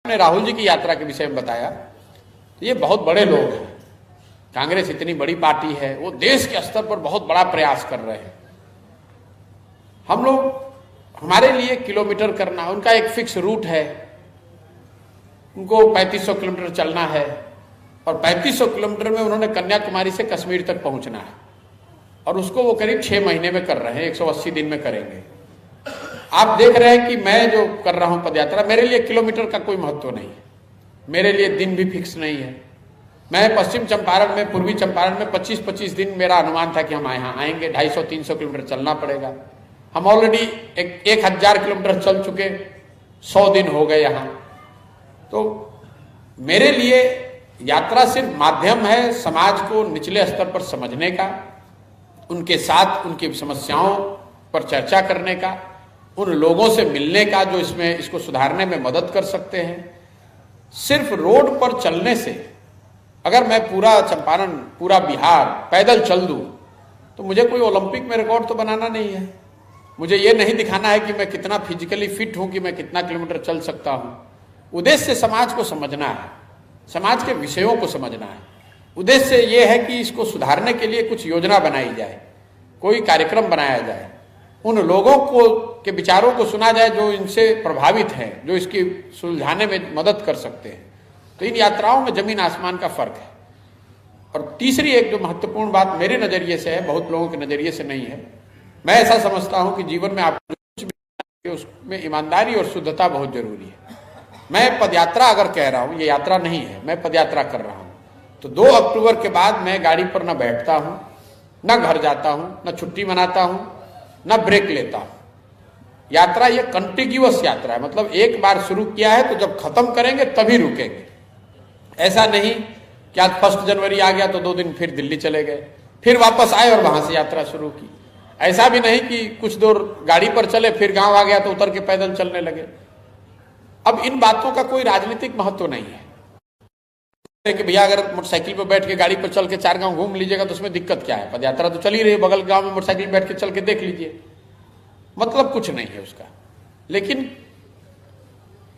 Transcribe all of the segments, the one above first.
ने राहुल जी की यात्रा के विषय में बताया, तो ये बहुत बड़े लोग हैं। कांग्रेस इतनी बड़ी पार्टी है, वो देश के स्तर पर बहुत बड़ा प्रयास कर रहे हैं। हम लोग, हमारे लिए किलोमीटर करना, उनका एक फिक्स रूट है, उनको 3500 किलोमीटर चलना है और 3500 किलोमीटर में उन्होंने कन्याकुमारी से कश्मीर तक पहुंचना है और उसको वो करीब 6 महीने में कर रहे हैं, 180 दिन में करेंगे। आप देख रहे हैं कि मैं जो कर रहा हूं पदयात्रा, मेरे लिए किलोमीटर का कोई महत्व नहीं है, मेरे लिए दिन भी फिक्स नहीं है। मैं पश्चिम चंपारण में, पूर्वी चंपारण में 25-25 दिन मेरा अनुमान था कि हम यहाँ आएंगे। 250-300 किलोमीटर चलना पड़ेगा। हम ऑलरेडी 1000 किलोमीटर चल चुके, 100 दिन हो गए यहाँ। तो मेरे लिए यात्रा सिर्फ माध्यम है समाज को निचले स्तर पर समझने का, उनके साथ उनकी समस्याओं पर चर्चा करने का, उन लोगों से मिलने का जो इसको सुधारने में मदद कर सकते हैं। सिर्फ रोड पर चलने से, अगर मैं पूरा चंपारण, पूरा बिहार पैदल चल दूं, तो मुझे कोई ओलंपिक में रिकॉर्ड तो बनाना नहीं है। मुझे ये नहीं दिखाना है कि मैं कितना फिजिकली फिट हूं, कि मैं कितना किलोमीटर चल सकता हूं। उद्देश्य समाज को समझना है, समाज के विषयों को समझना है। उद्देश्य ये है कि इसको सुधारने के लिए कुछ योजना बनाई जाए, कोई कार्यक्रम बनाया जाए, उन लोगों को के विचारों को सुना जाए जो इनसे प्रभावित हैं, जो इसकी सुलझाने में मदद कर सकते हैं। तो इन यात्राओं में जमीन आसमान का फर्क है। और तीसरी एक जो महत्वपूर्ण बात मेरे नजरिए से है, बहुत लोगों के नजरिए से नहीं है, मैं ऐसा समझता हूं कि जीवन में आप कुछ भी, उसमें ईमानदारी और शुद्धता बहुत जरूरी है। मैं पदयात्रा अगर कह रहा हूं, ये यात्रा नहीं है, मैं पदयात्रा कर रहा हूं, तो 2 अक्टूबर के बाद मैं गाड़ी पर न बैठता हूं, न घर जाता हूं, न छुट्टी मनाता हूं, न ब्रेक लेता हूं। यात्रा ये कंटिन्यूअस यात्रा है, मतलब एक बार शुरू किया है तो जब खत्म करेंगे तभी रुकेंगे। ऐसा नहीं कि आज 1 जनवरी आ गया तो 2 दिन फिर दिल्ली चले गए, फिर वापस आए और वहां से यात्रा शुरू की। ऐसा भी नहीं कि कुछ दूर गाड़ी पर चले, फिर गांव आ गया तो उतर के पैदल चलने लगे। अब इन बातों का कोई राजनीतिक महत्व नहीं है कि भैया अगर मोटरसाइकिल पर बैठ के गाड़ी पर चल के 4 गांव घूम लीजिएगा तो उसमें दिक्कत क्या है, पदयात्रा तो चल ही रही है, बगल गांव में मोटरसाइकिल बैठ के चल के देख लीजिए, मतलब कुछ नहीं है उसका। लेकिन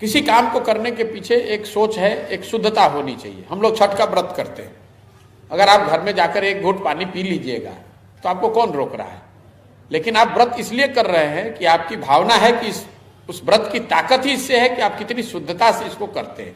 किसी काम को करने के पीछे एक सोच है, एक शुद्धता होनी चाहिए। हम लोग छठ का व्रत करते हैं, अगर आप घर में जाकर 1 घूंट पानी पी लीजिएगा तो आपको कौन रोक रहा है। लेकिन आप व्रत इसलिए कर रहे हैं कि आपकी भावना है कि उस व्रत की ताकत ही इससे है कि आप कितनी शुद्धता से इसको करते हैं।